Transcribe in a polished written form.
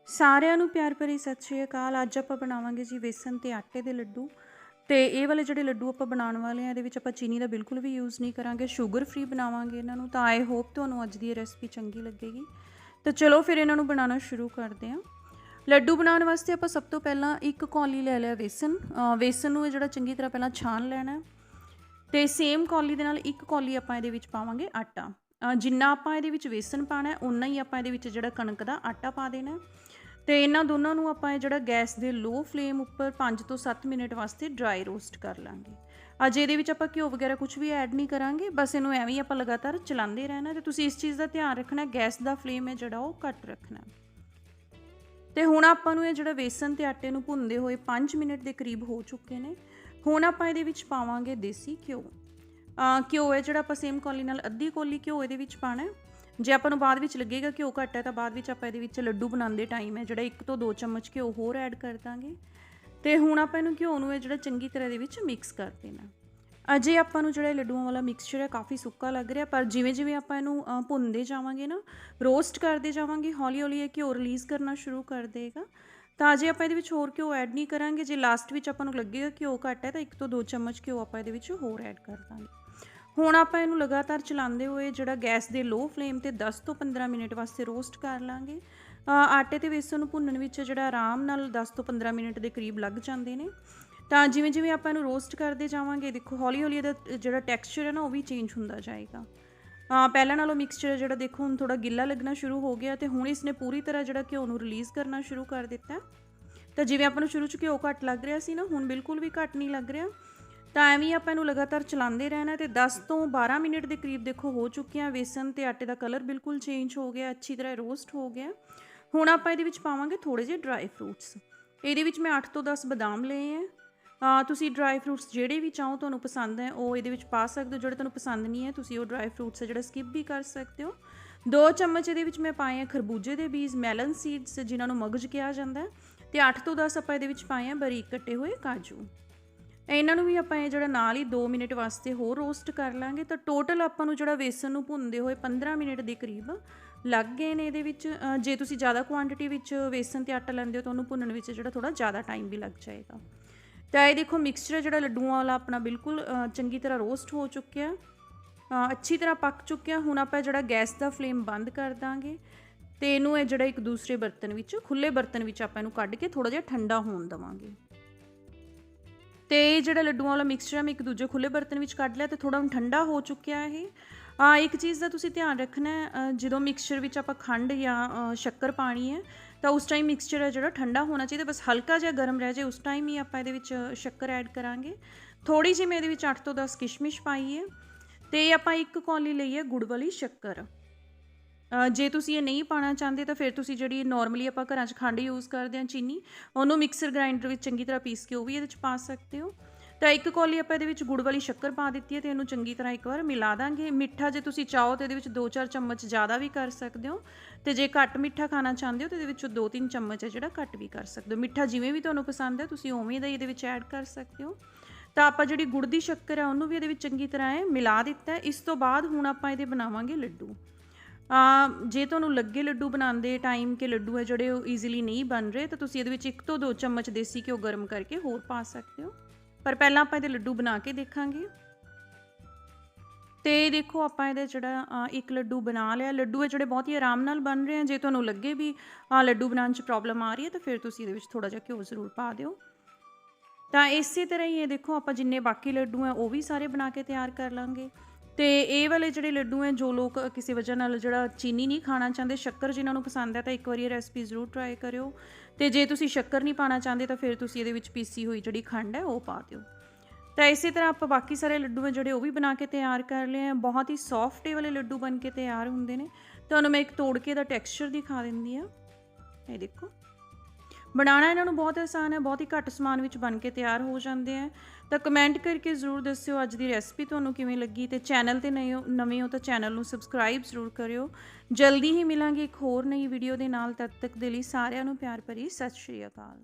ਸਾਰਿਆਂ ਨੂੰ ਪਿਆਰ ਭਰੀ ਸਤਿ ਸ਼੍ਰੀ ਅਕਾਲ। ਅੱਜ ਆਪਾਂ ਬਣਾਵਾਂਗੇ ਜੀ ਵੇਸਣ ਤੇ ਆਟੇ ਦੇ ਲੱਡੂ। ਤੇ ਇਹ ਵਾਲੇ ਜਿਹੜੇ ਲੱਡੂ ਆਪਾਂ ਬਣਾਉਣ ਵਾਲੇ ਆ, ਇਹਦੇ ਵਿੱਚ ਆਪਾਂ ਚੀਨੀ ਦਾ ਬਿਲਕੁਲ ਵੀ ਯੂਜ਼ ਨਹੀਂ ਕਰਾਂਗੇ, ਸ਼ੂਗਰ ਫ੍ਰੀ ਬਣਾਵਾਂਗੇ ਇਹਨਾਂ ਨੂੰ। ਤਾਂ ਆਈ ਹੋਪ ਤੁਹਾਨੂੰ ਅੱਜ ਦੀ ਇਹ ਰੈਸਪੀ ਚੰਗੀ ਲੱਗੇਗੀ। ਤਾਂ ਚਲੋ ਫਿਰ ਇਹਨਾਂ ਨੂੰ ਬਣਾਉਣਾ ਸ਼ੁਰੂ ਕਰਦੇ ਹਾਂ। ਲੱਡੂ ਬਣਾਉਣ ਵਾਸਤੇ ਆਪਾਂ ਸਭ ਤੋਂ ਪਹਿਲਾਂ ਇੱਕ ਕੌਲੀ ਲੈ ਲਿਆ ਵੇਸਣ। ਵੇਸਣ ਨੂੰ ਇਹ ਜਿਹੜਾ ਚੰਗੀ ਤਰ੍ਹਾਂ ਪਹਿਲਾਂ ਛਾਣ ਲੈਣਾ। ਤੇ ਸੇਮ ਕੌਲੀ ਦੇ ਨਾਲ ਇੱਕ ਕੌਲੀ ਆਪਾਂ ਇਹਦੇ ਵਿੱਚ ਪਾਵਾਂਗੇ ਆਟਾ। ਜਿੰਨਾ ਆਪਾਂ ਇਹਦੇ ਵਿੱਚ ਵੇਸਣ ਪਾਉਣਾ ਉਨਾ ਹੀ ਆਪਾਂ ਇਹਦੇ ਵਿੱਚ ਜਿਹੜਾ ਕਣਕ ਦਾ ਆਟਾ ਪਾ ਦੇਣਾ। ਤੇ ਇਹਨਾਂ ਦੋਨਾਂ ਨੂੰ ਆਪਾਂ ਇਹ ਜਿਹੜਾ ਗੈਸ ਦੇ ਲੋ ਫਲੇਮ ਉੱਪਰ 5 ਤੋਂ 7 ਮਿੰਟ ਵਾਸਤੇ ਡਰਾਈ ਰੋਸਟ ਕਰ ਲਾਂਗੇ। ਅੱਜ ਇਹਦੇ ਵਿੱਚ ਆਪਾਂ ਘਿਓ ਵਗੈਰਾ ਕੁਝ ਵੀ ਐਡ ਨਹੀਂ ਕਰਾਂਗੇ, ਬਸ ਇਹਨੂੰ ਐਵੇਂ ਹੀ ਆਪਾਂ ਲਗਾਤਾਰ ਚਲਾਉਂਦੇ ਰਹਿਣਾ। ਤੇ ਤੁਸੀਂ ਇਸ ਚੀਜ਼ ਦਾ ਧਿਆਨ ਰੱਖਣਾ, ਗੈਸ ਦਾ ਫਲੇਮ ਹੈ ਜਿਹੜਾ ਉਹ ਘੱਟ ਰੱਖਣਾ। ਤੇ ਹੁਣ ਆਪਾਂ ਨੂੰ ਇਹ ਜਿਹੜਾ ਵੇਸਣ ਤੇ ਆਟੇ ਨੂੰ ਭੁੰਨਦੇ ਹੋਏ 5 ਮਿੰਟ ਦੇ ਕਰੀਬ ਹੋ ਚੁੱਕੇ ਨੇ। ਹੁਣ ਆਪਾਂ ਇਹਦੇ ਵਿੱਚ ਪਾਵਾਂਗੇ ਦੇਸੀ ਘਿਓ। ਘਿਓ ਹੈ ਜਿਹੜਾ ਆਪਾਂ ਸੇਮ ਕੌਲੀ ਨਾਲ ਅੱਧੀ ਕੌਲੀ ਘਿਓ ਇਹਦੇ ਵਿੱਚ ਪਾਉਣਾ। ਜੇ ਆਪਾਂ ਨੂੰ ਬਾਅਦ ਵਿੱਚ ਲੱਗੇਗਾ ਘਿਓ ਘੱਟ ਹੈ ਤਾਂ ਬਾਅਦ ਵਿੱਚ ਆਪਾਂ ਇਹਦੇ ਵਿੱਚ ਲੱਡੂ ਬਣਾਉਂਦੇ ਟਾਈਮ ਹੈ ਜਿਹੜਾ 1 ਤੋਂ 2 ਚਮਚ ਘਿਓ ਹੋਰ ਐਡ ਕਰ ਦਾਂਗੇ। ਤੇ ਹੁਣ ਆਪਾਂ ਇਹਨੂੰ ਘਿਓ ਨੂੰ ਇਹ ਜਿਹੜਾ ਚੰਗੀ ਤਰ੍ਹਾਂ ਦੇ ਵਿੱਚ ਮਿਕਸ ਕਰ ਦੇਣਾ। ਅਜੇ ਆਪਾਂ ਨੂੰ ਜਿਹੜਾ ਲੱਡੂਆਂ ਵਾਲਾ ਮਿਕਸਚਰ ਹੈ ਕਾਫੀ ਸੁੱਕਾ ਲੱਗ ਰਿਹਾ, ਪਰ ਜਿਵੇਂ ਜਿਵੇਂ ਆਪਾਂ ਇਹਨੂੰ ਭੁੰਨਦੇ ਜਾਵਾਂਗੇ ਨਾ, ਰੋਸਟ ਕਰਦੇ ਜਾਵਾਂਗੇ, ਹੌਲੀ ਹੌਲੀ ਇਹ ਘਿਓ ਰਿਲੀਜ਼ ਕਰਨਾ ਸ਼ੁਰੂ ਕਰ ਦੇਗਾ। ਤਾਂ ਅਜੇ ਆਪਾਂ ਇਹਦੇ ਵਿੱਚ ਹੋਰ ਘਿਓ ਐਡ ਨਹੀਂ ਕਰਾਂਗੇ। ਜੇ ਲਾਸਟ ਵਿੱਚ ਆਪਾਂ ਨੂੰ ਲੱਗੇਗਾ ਘਿਓ ਘੱਟ ਹੈ ਤਾਂ 1 ਤੋਂ 2 ਚਮਚ ਘਿਓ ਆਪਾਂ ਇਹਦੇ ਵਿੱਚ ਹੋਰ ਐਡ ਕਰ ਦਾਂਗੇ। ਹੁਣ ਆਪਾਂ ਇਹਨੂੰ ਲਗਾਤਾਰ ਚਲਾਉਂਦੇ ਹੋਏ ਜਿਹੜਾ ਗੈਸ ਦੇ ਲੋ ਫਲੇਮ ਤੇ 10 ਤੋਂ 15 ਮਿੰਟ ਵਾਸਤੇ ਰੋਸਟ ਕਰ ਲਾਂਗੇ। ਆਟੇ ਤੇ ਵੇਸਣ ਨੂੰ ਭੁੰਨਣ ਵਿੱਚ ਜਿਹੜਾ ਆਰਾਮ ਨਾਲ 10 ਤੋਂ 15 ਮਿੰਟ ਦੇ ਕਰੀਬ ਲੱਗ ਜਾਂਦੇ ਨੇ। ਤਾਂ ਜਿਵੇਂ ਜਿਵੇਂ ਆਪਾਂ ਇਹਨੂੰ ਰੋਸਟ ਕਰਦੇ ਜਾਵਾਂਗੇ, ਦੇਖੋ ਹੌਲੀ ਹੌਲੀ ਇਹਦਾ ਜਿਹੜਾ ਟੈਕਸਚਰ ਹੈ ਨਾ ਉਹ ਵੀ ਚੇਂਜ ਹੁੰਦਾ ਜਾਏਗਾ। ਪਹਿਲਾਂ ਨਾਲੋਂ ਮਿਕਸਚਰ ਜਿਹੜਾ ਦੇਖੋ ਹੁਣ ਥੋੜਾ ਗਿੱਲਾ ਲੱਗਣਾ ਸ਼ੁਰੂ ਹੋ ਗਿਆ ਤੇ ਹੁਣ ਇਸਨੇ ਪੂਰੀ ਤਰ੍ਹਾਂ ਜਿਹੜਾ ਘਿਓ ਨੂੰ ਰਿਲੀਜ਼ ਕਰਨਾ ਸ਼ੁਰੂ ਕਰ ਦਿੱਤਾ। ਤਾਂ ਜਿਵੇਂ ਆਪਾਂ ਨੂੰ ਸ਼ੁਰੂ 'ਚ ਘਿਓ ਘੱਟ ਲੱਗ ਰਿਹਾ ਸੀ ਨਾ, ਹੁਣ ਬਿਲਕੁਲ ਵੀ ਘੱਟ ਨਹੀਂ ਲੱਗ ਰਿਹਾ। ਤਾਂ ਐਵੇਂ ਆਪਾਂ ਇਹਨੂੰ ਲਗਾਤਾਰ ਚਲਾਉਂਦੇ ਰਹਿਣਾ। ਤੇ 10 ਤੋਂ 12 ਮਿੰਟ ਦੇ ਕਰੀਬ ਦੇਖੋ ਹੋ ਚੁੱਕੇ ਆ। ਵੇਸਣ ਤੇ ਆਟੇ ਦਾ ਕਲਰ ਬਿਲਕੁਲ ਚੇਂਜ ਹੋ ਗਿਆ, ਅੱਛੀ ਤਰ੍ਹਾਂ ਰੋਸਟ ਹੋ ਗਿਆ। ਹੁਣ ਆਪਾਂ ਇਹਦੇ ਵਿੱਚ ਪਾਵਾਂਗੇ ਥੋੜ੍ਹੇ ਜਿਹੇ ਡਰਾਈ ਫਰੂਟਸ। ਇਹਦੇ ਵਿੱਚ ਮੈਂ 8 ਤੋਂ 10 ਬਦਾਮ ਲਏ ਹੈ। ਤੁਸੀਂ ਡਰਾਈ ਫਰੂਟਸ ਜਿਹੜੇ ਵੀ ਚਾਹੋ ਤੁਹਾਨੂੰ ਪਸੰਦ ਹੈ ਉਹ ਇਹਦੇ ਵਿੱਚ ਪਾ ਸਕਦੇ ਹੋ। ਜਿਹੜੇ ਤੁਹਾਨੂੰ ਪਸੰਦ ਨਹੀਂ ਹੈ ਤੁਸੀਂ ਉਹ ਡਰਾਈ ਫਰੂਟਸ ਹੈ ਜਿਹੜਾ ਸਕਿਪ ਵੀ ਕਰ ਸਕਦੇ ਹੋ। 2 ਚਮਚ ਇਹਦੇ ਵਿੱਚ ਮੈਂ ਪਾਏ ਆ ਖਰਬੂਜੇ ਦੇ ਬੀਜ, ਮੈਲਨ ਸੀਡਸ ਜਿਨ੍ਹਾਂ ਨੂੰ ਮਗਜ਼ ਕਿਹਾ ਜਾਂਦਾ। ਤੇ 8 ਤੋਂ 10 ਆਪਾਂ ਇਹਦੇ ਵਿੱਚ ਪਾਏ ਆ ਬਾਰੀਕ ਕੱਟੇ ਹੋਏ ਕਾਜੂ। ਇਹਨਾਂ ਨੂੰ ਵੀ ਆਪਾਂ ਇਹ ਜਿਹੜਾ ਨਾਲ ਹੀ 2 ਮਿੰਟ ਵਾਸਤੇ ਹੋਰ ਰੋਸਟ ਕਰ ਲਾਂਗੇ। ਤਾਂ ਟੋਟਲ ਆਪਾਂ ਨੂੰ ਜਿਹੜਾ ਵੇਸਣ ਨੂੰ ਭੁੰਨਦੇ ਹੋਏ 15 ਮਿੰਟ ਦੇ ਕਰੀਬ ਲੱਗ ਗਏ ਨੇ ਇਹਦੇ ਵਿੱਚ। ਜੇ ਤੁਸੀਂ ਜ਼ਿਆਦਾ ਕੁਆਂਟੀਟੀ ਵਿੱਚ ਵੇਸਣ ਤੇ ਆਟਾ ਲੈਂਦੇ ਹੋ ਤਾਂ ਉਹਨੂੰ ਭੁੰਨਣ ਵਿੱਚ ਜਿਹੜਾ ਥੋੜਾ ਜ਼ਿਆਦਾ ਟਾਈਮ ਵੀ ਲੱਗ ਜਾਏਗਾ। ਤਾਂ ਇਹ ਦੇਖੋ ਮਿਕਸਚਰ ਜਿਹੜਾ ਲੱਡੂਆਂ ਵਾਲਾ ਆਪਣਾ ਬਿਲਕੁਲ ਚੰਗੀ ਤਰ੍ਹਾਂ ਰੋਸਟ ਹੋ ਚੁੱਕਿਆ, ਅੱਛੀ ਤਰ੍ਹਾਂ ਪੱਕ ਚੁੱਕਿਆ। ਹੁਣ ਆਪਾਂ ਜਿਹੜਾ ਗੈਸ ਦਾ ਫਲੇਮ ਬੰਦ ਕਰ ਦਾਂਗੇ ਤੇ ਇਹਨੂੰ ਇਹ ਜਿਹੜਾ ਇੱਕ ਦੂਸਰੇ ਬਰਤਨ ਵਿੱਚ, ਖੁੱਲੇ ਬਰਤਨ ਵਿੱਚ ਆਪਾਂ ਇਹਨੂੰ ਕੱਢ ਕੇ ਥੋੜਾ ਜਿਹਾ ਠੰਡਾ ਹੋਣ ਦੇਵਾਂਗੇ। ਤੇ ਜਿਹੜਾ ਲੱਡੂਆਂ ਵਾਲਾ ਮਿਕਸਚਰ ਹੈ ਮੈਂ ਇੱਕ ਦੂਜੇ ਖੁੱਲੇ ਬਰਤਨ ਵਿੱਚ ਕੱਢ ਲਿਆ ਤੇ ਥੋੜਾ ਹੁਣ ਠੰਡਾ ਹੋ ਚੁੱਕਿਆ ਇਹ। ਇੱਕ ਚੀਜ਼ ਦਾ ਤੁਸੀਂ ਧਿਆਨ ਰੱਖਣਾ ਹੈ, ਜਦੋਂ ਮਿਕਸਚਰ ਵਿੱਚ ਆਪਾਂ ਖੰਡ ਜਾਂ ਸ਼ੱਕਰ ਪਾਣੀ ਹੈ ਤਾਂ ਉਸ ਟਾਈਮ ਮਿਕਸਚਰ ਹੈ ਜਿਹੜਾ ਠੰਡਾ ਹੋਣਾ ਚਾਹੀਦਾ। ਬਸ ਹਲਕਾ ਜਿਹਾ ਗਰਮ ਰਹਿ ਜਾਏ ਉਸ ਟਾਈਮ ਹੀ ਆਪਾਂ ਇਹਦੇ ਵਿੱਚ ਸ਼ੱਕਰ ਐਡ ਕਰਾਂਗੇ। ਥੋੜੀ ਜਿਹੀ ਮੈਂ ਇਹਦੇ ਵਿੱਚ 8 ਤੋਂ 10 ਕਿਸ਼ਮਿਸ਼ ਪਾਈ ਹੈ। ਤੇ ਆਪਾਂ ਇੱਕ ਕੌਲੀ ਲਈ ਹੈ ਗੁੜ ਵਾਲੀ ਸ਼ੱਕਰ। ਜੇ ਤੁਸੀਂ ਇਹ ਨਹੀਂ ਪਾਉਣਾ ਚਾਹੁੰਦੇ ਤਾਂ ਫਿਰ ਤੁਸੀਂ ਜਿਹੜੀ ਨੋਰਮਲੀ ਆਪਾਂ ਘਰਾਂ 'ਚ ਖੰਡ ਯੂਜ਼ ਕਰਦੇ ਹਾਂ, ਚੀਨੀ, ਉਹਨੂੰ ਮਿਕਸਰ ਗ੍ਰਾਈਂਡਰ ਵਿੱਚ ਚੰਗੀ ਤਰ੍ਹਾਂ ਪੀਸ ਕੇ ਉਹ ਵੀ ਇਹਦੇ 'ਚ ਪਾ ਸਕਦੇ ਹੋ। ਤਾਂ ਇੱਕ ਕੌਲੀ ਆਪਾਂ ਇਹਦੇ ਵਿੱਚ ਗੁੜ ਵਾਲੀ ਸ਼ੱਕਰ ਪਾ ਦਿੱਤੀ ਹੈ ਤੇ ਇਹਨੂੰ ਚੰਗੀ ਤਰ੍ਹਾਂ ਇੱਕ ਵਾਰ ਮਿਲਾ ਦਾਂਗੇ। ਮਿੱਠਾ ਜੇ ਤੁਸੀਂ ਚਾਹੋ ਤਾਂ ਇਹਦੇ ਵਿੱਚ 2-4 ਚਮਚ ਜ਼ਿਆਦਾ ਵੀ ਕਰ ਸਕਦੇ ਹੋ। ਤੇ ਜੇ ਘੱਟ ਮਿੱਠਾ ਖਾਣਾ ਚਾਹੁੰਦੇ ਹੋ ਤਾਂ ਇਹਦੇ ਵਿੱਚੋਂ 2-3 ਚਮਚ ਹੈ ਜਿਹੜਾ ਘੱਟ ਵੀ ਕਰ ਸਕਦੇ ਹੋ। ਮਿੱਠਾ ਜਿਵੇਂ ਵੀ ਤੁਹਾਨੂੰ ਪਸੰਦ ਹੈ ਤੁਸੀਂ ਉਵੇਂ ਦਾ ਇਹਦੇ ਵਿੱਚ ਐਡ ਕਰ ਸਕਦੇ ਹੋ। ਤਾਂ ਆਪਾਂ ਜਿਹੜੀ ਗੁੜ ਦੀ ਸ਼ੱਕਰ ਹੈ ਉਹਨੂੰ ਵੀ ਇਹਦੇ ਵਿੱਚ ਚੰਗੀ ਤਰ੍ਹਾਂ ਮਿਲਾ ਦਿੱਤਾ। ਇਸ ਤੋਂ ਬਾਅਦ ਹੁਣ ਆਪਾਂ ਇਹਦੇ ਬਣਾਵਾਂਗੇ ਲੱਡੂ। ਜੇ ਤੁਹਾਨੂੰ ਲੱਗੇ ਲੱਡੂ ਬਣਾਉਂਦੇ ਟਾਈਮ ਕਿ ਲੱਡੂ ਹੈ ਜਿਹੜੇ ਉਹ ਈਜ਼ੀਲੀ ਨਹੀਂ ਬਣ ਰਹੇ ਤਾਂ ਤੁਸੀਂ ਇਹਦੇ ਵਿੱਚ 1 ਤੋਂ 2 ਚਮਚ ਦੇਸੀ ਘਿਓ ਗਰਮ ਕਰਕੇ ਹੋਰ ਪਾ ਸਕਦੇ ਹੋ। ਪਰ ਪਹਿਲਾਂ ਆਪਾਂ ਇਹਦੇ ਲੱਡੂ ਬਣਾ ਕੇ ਦੇਖਾਂਗੇ। ਤੇ ਦੇਖੋ ਆਪਾਂ ਇਹਦੇ ਜਿਹੜਾ ਇੱਕ ਲੱਡੂ ਬਣਾ ਲਿਆ। ਲੱਡੂ ਹੈ ਜਿਹੜੇ ਬਹੁਤ ਹੀ ਆਰਾਮ ਨਾਲ ਬਣ ਰਹੇ ਆ। ਜੇ ਤੁਹਾਨੂੰ ਲੱਗੇ ਵੀ ਲੱਡੂ ਬਣਾਉਣ 'ਚ ਪ੍ਰੋਬਲਮ ਆ ਰਹੀ ਹੈ ਤਾਂ ਫਿਰ ਤੁਸੀਂ ਇਹਦੇ ਵਿੱਚ ਥੋੜ੍ਹਾ ਜਿਹਾ ਘਿਓ ਜ਼ਰੂਰ ਪਾ ਦਿਓ। ਤਾਂ ਇਸੇ ਤਰ੍ਹਾਂ ਹੀ ਇਹ ਦੇਖੋ ਆਪਾਂ ਜਿੰਨੇ ਬਾਕੀ ਲੱਡੂ ਹੈ ਉਹ ਵੀ ਸਾਰੇ ਬਣਾ ਕੇ ਤਿਆਰ ਕਰ ਲਾਂਗੇ। ਤੇ ਇਹ ਵਾਲੇ ਜਿਹੜੇ ਲੱਡੂ ਹੈ, ਜੋ ਲੋਕ ਕਿਸੇ ਵਜ੍ਹਾ ਨਾਲ ਜਿਹੜਾ ਚੀਨੀ ਨਹੀਂ ਖਾਣਾ ਚਾਹੁੰਦੇ, ਸ਼ੱਕਰ ਜਿਨ੍ਹਾਂ ਨੂੰ ਪਸੰਦ ਹੈ ਤਾਂ ਇੱਕ ਵਾਰੀ ਇਹ ਰੈਸਪੀ ਜ਼ਰੂਰ ਟਰਾਈ ਕਰਿਓ। ਤੇ ਜੇ ਤੁਸੀਂ ਸ਼ੱਕਰ ਨਹੀਂ ਪਾਉਣਾ ਚਾਹੁੰਦੇ ਤਾਂ ਫਿਰ ਤੁਸੀਂ ਇਹਦੇ ਵਿੱਚ ਪੀਸੀ ਹੋਈ ਜਿਹੜੀ ਖੰਡ ਹੈ ਉਹ ਪਾ ਦਿਓ। ਤਾਂ ਇਸੇ ਤਰ੍ਹਾਂ ਆਪਾਂ ਬਾਕੀ ਸਾਰੇ ਲੱਡੂ ਹੈ ਜਿਹੜੇ ਉਹ ਵੀ ਬਣਾ ਕੇ ਤਿਆਰ ਕਰ ਲਏ ਆ। ਬਹੁਤ ਹੀ ਸੌਫਟ ਇਹ ਵਾਲੇ ਲੱਡੂ ਬਣ ਕੇ ਤਿਆਰ ਹੁੰਦੇ ਨੇ। ਤੁਹਾਨੂੰ ਮੈਂ ਇੱਕ ਤੋੜ ਕੇ ਦਾ ਟੈਕਸਚਰ ਦਿਖਾ ਦਿੰਦੀ ਹਾਂ। ਇਹ ਦੇਖੋ, ਬਣਾਉਣਾ ਇਹਨਾਂ ਨੂੰ ਬਹੁਤ ਆਸਾਨ ਹੈ, ਬਹੁਤ ਹੀ ਘੱਟ ਸਮਾਨ ਵਿੱਚ ਬਣ ਕੇ ਤਿਆਰ ਹੋ ਜਾਂਦੇ ਆ। ਤਾਂ ਕਮੈਂਟ ਕਰਕੇ ਜ਼ਰੂਰ ਦੱਸਿਓ ਅੱਜ ਦੀ ਰੈਸਪੀ ਤੁਹਾਨੂੰ ਕਿਵੇਂ ਲੱਗੀ। ਤੇ ਚੈਨਲ 'ਤੇ ਨਵੇਂ ਹੋ ਤਾਂ ਚੈਨਲ ਨੂੰ ਸਬਸਕ੍ਰਾਈਬ ਜ਼ਰੂਰ ਕਰਿਓ। ਜਲਦੀ ਹੀ ਮਿਲਾਂਗੇ ਇੱਕ ਹੋਰ ਨਈ ਵੀਡੀਓ ਦੇ ਨਾਲ। ਤਦ ਤੱਕ ਦੇ ਲਈ ਸਾਰਿਆਂ ਨੂੰ ਪਿਆਰ ਭਰੀ ਸਤਿ ਸ਼੍ਰੀ ਅਕਾਲ।